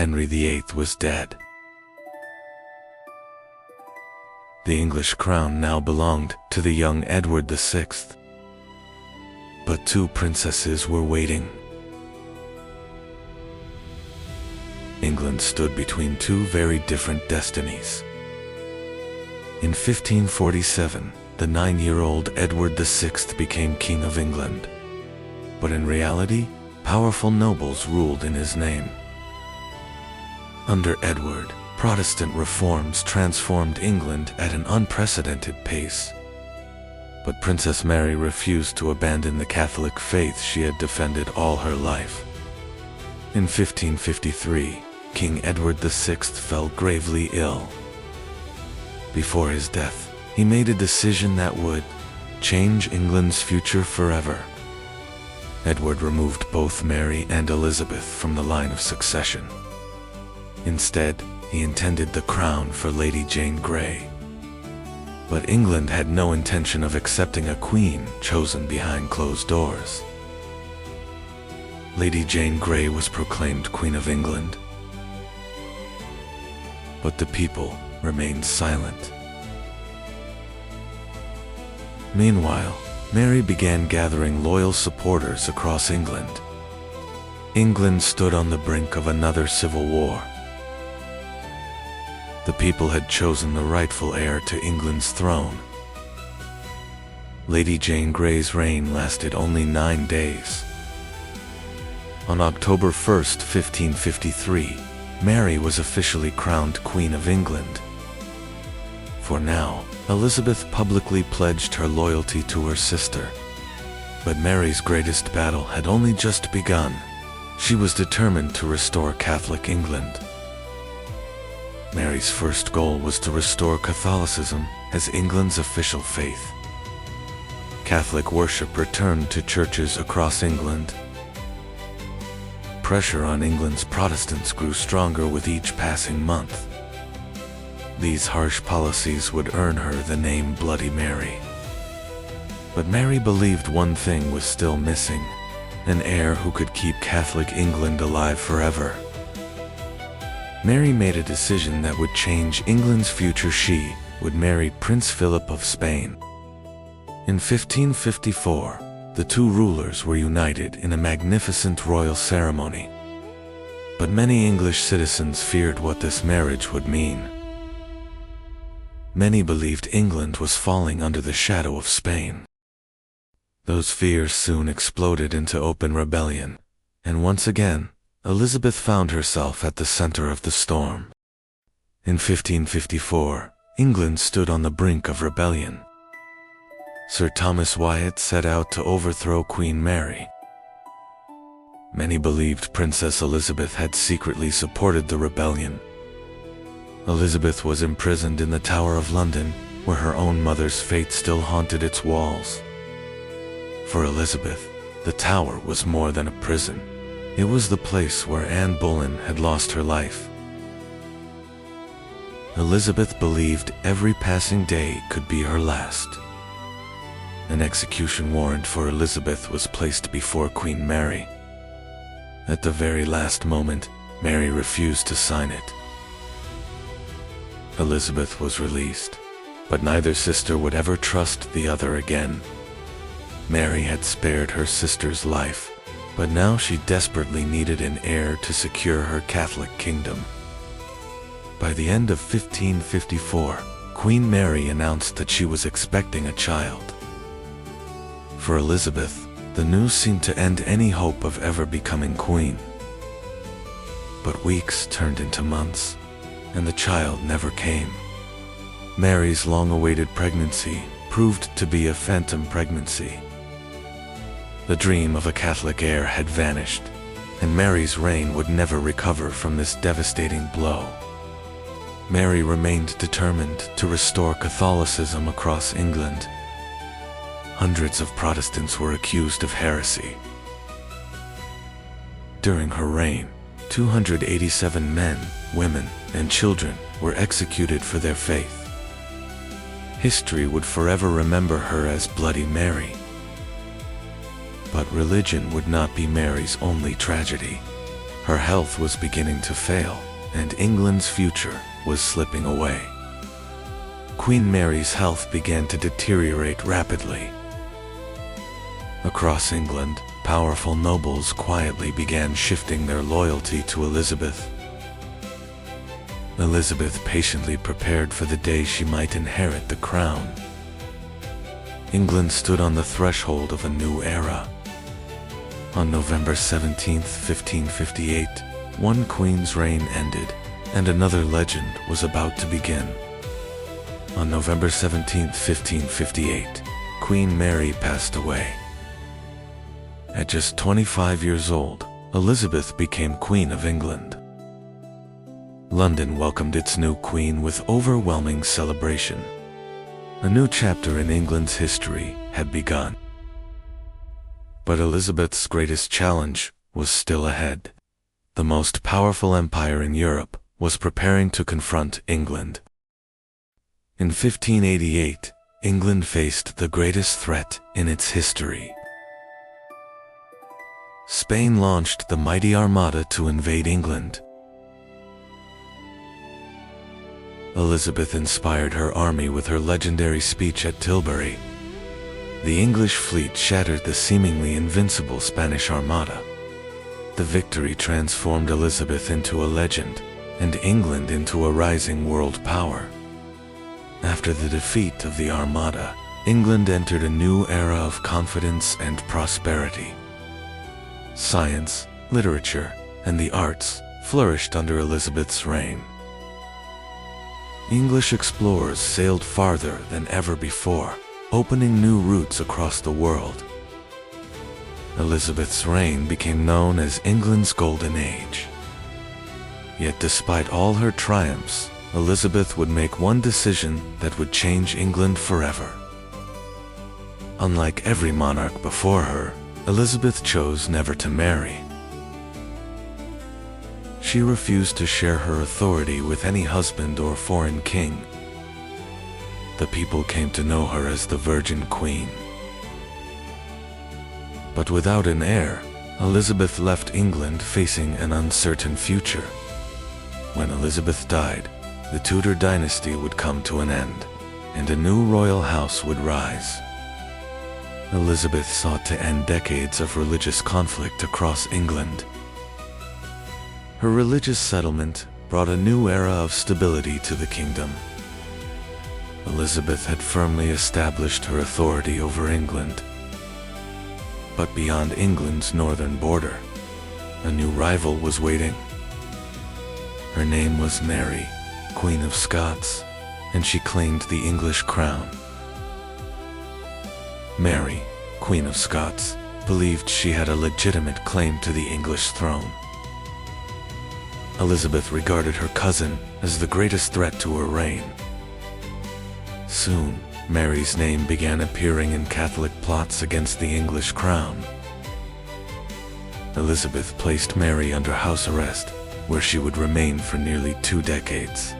Henry VIII was dead. The English crown now belonged to the young Edward VI. But two princesses were waiting. England stood between two very different destinies. In 1547, the 9-year-old Edward VI became King of England. But in reality, powerful nobles ruled in his name. Under Edward, Protestant reforms transformed England at an unprecedented pace. But Princess Mary refused to abandon the Catholic faith she had defended all her life. In 1553, King Edward VI fell gravely ill. Before his death, he made a decision that would change England's future forever. Edward removed both Mary and Elizabeth from the line of succession. Instead, he intended the crown for Lady Jane Grey. But England had no intention of accepting a queen chosen behind closed doors. Lady Jane Grey was proclaimed Queen of England. But the people remained silent. Meanwhile, Mary began gathering loyal supporters across England. England stood on the brink of another civil war. The people had chosen the rightful heir to England's throne. Lady Jane Grey's reign lasted only 9 days. On October 1st, 1553, Mary was officially crowned Queen of England. For now, Elizabeth publicly pledged her loyalty to her sister. But Mary's greatest battle had only just begun. She was determined to restore Catholic England. Mary's first goal was to restore Catholicism as England's official faith. Catholic worship returned to churches across England. Pressure on England's Protestants grew stronger with each passing month. These harsh policies would earn her the name Bloody Mary. But Mary believed one thing was still missing: an heir who could keep Catholic England alive forever. Mary made a decision that would change England's future. She would marry Prince Philip of Spain. In 1554, the two rulers were united in a magnificent royal ceremony. But many English citizens feared what this marriage would mean. Many believed England was falling under the shadow of Spain. Those fears soon exploded into open rebellion, and once again, Elizabeth found herself at the center of the storm. In 1554, England stood on the brink of rebellion. Sir Thomas Wyatt set out to overthrow Queen Mary. Many believed Princess Elizabeth had secretly supported the rebellion. Elizabeth was imprisoned in the Tower of London, where her own mother's fate still haunted its walls. For Elizabeth, the Tower was more than a prison. It was the place where Anne Boleyn had lost her life. Elizabeth believed every passing day could be her last. An execution warrant for Elizabeth was placed before Queen Mary. At the very last moment, Mary refused to sign it. Elizabeth was released, but neither sister would ever trust the other again. Mary had spared her sister's life, but now she desperately needed an heir to secure her Catholic kingdom. By the end of 1554, Queen Mary announced that she was expecting a child. For Elizabeth, the news seemed to end any hope of ever becoming queen. But weeks turned into months, and the child never came. Mary's long-awaited pregnancy proved to be a phantom pregnancy. The dream of a Catholic heir had vanished, and Mary's reign would never recover from this devastating blow. Mary remained determined to restore Catholicism across England. Hundreds of Protestants were accused of heresy. During her reign, 287 men, women, and children were executed for their faith. History would forever remember her as Bloody Mary. But religion would not be Mary's only tragedy. Her health was beginning to fail, and England's future was slipping away. Queen Mary's health began to deteriorate rapidly. Across England, powerful nobles quietly began shifting their loyalty to Elizabeth. Elizabeth patiently prepared for the day she might inherit the crown. England stood on the threshold of a new era. On November 17, 1558, one queen's reign ended, and another legend was about to begin. On November 17, 1558, Queen Mary passed away. At just 25 years old, Elizabeth became Queen of England. London welcomed its new queen with overwhelming celebration. A new chapter in England's history had begun. But Elizabeth's greatest challenge was still ahead. The most powerful empire in Europe was preparing to confront England. In 1588, England faced the greatest threat in its history. Spain launched the mighty Armada to invade England. Elizabeth inspired her army with her legendary speech at Tilbury. The English fleet shattered the seemingly invincible Spanish Armada. The victory transformed Elizabeth into a legend, and England into a rising world power. After the defeat of the Armada, England entered a new era of confidence and prosperity. Science, literature, and the arts flourished under Elizabeth's reign. English explorers sailed farther than ever before, opening new routes across the world. Elizabeth's reign became known as England's Golden Age. Yet despite all her triumphs, Elizabeth would make one decision that would change England forever. Unlike every monarch before her, Elizabeth chose never to marry. She refused to share her authority with any husband or foreign king. The people came to know her as the Virgin Queen. But without an heir, Elizabeth left England facing an uncertain future. When Elizabeth died, the Tudor dynasty would come to an end, and a new royal house would rise. Elizabeth sought to end decades of religious conflict across England. Her religious settlement brought a new era of stability to the kingdom. Elizabeth had firmly established her authority over England. But beyond England's northern border, a new rival was waiting. Her name was Mary, Queen of Scots, and she claimed the English crown. Mary, Queen of Scots, believed she had a legitimate claim to the English throne. Elizabeth regarded her cousin as the greatest threat to her reign. Soon, Mary's name began appearing in Catholic plots against the English crown. Elizabeth placed Mary under house arrest, where she would remain for nearly 2 decades.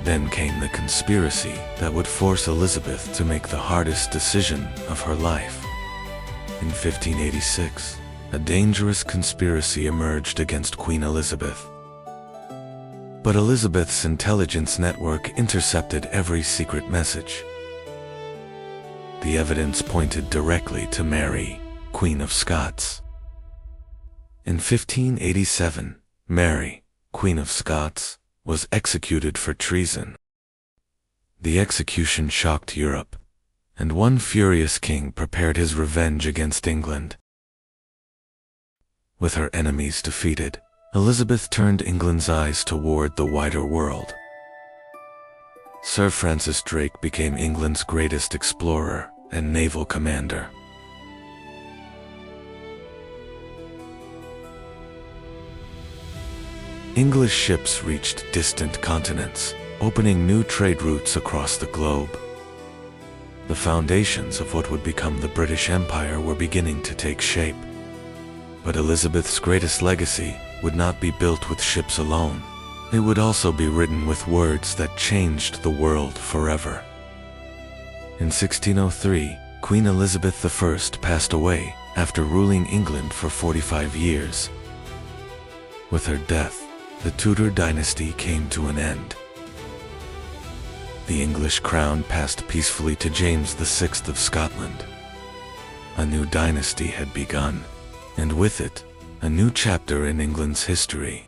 Then came the conspiracy that would force Elizabeth to make the hardest decision of her life. In 1586, a dangerous conspiracy emerged against Queen Elizabeth. But Elizabeth's intelligence network intercepted every secret message. The evidence pointed directly to Mary, Queen of Scots. In 1587, Mary, Queen of Scots, was executed for treason. The execution shocked Europe, and one furious king prepared his revenge against England. With her enemies defeated, Elizabeth turned England's eyes toward the wider world. Sir Francis Drake became England's greatest explorer and naval commander. English ships reached distant continents, opening new trade routes across the globe. The foundations of what would become the British Empire were beginning to take shape. But Elizabeth's greatest legacy would not be built with ships alone. It would also be written with words that changed the world forever. In 1603, Queen Elizabeth I passed away after ruling England for 45 years. With her death, the Tudor dynasty came to an end. The English crown passed peacefully to James VI of Scotland. A new dynasty had begun, and with it, a new chapter in England's history.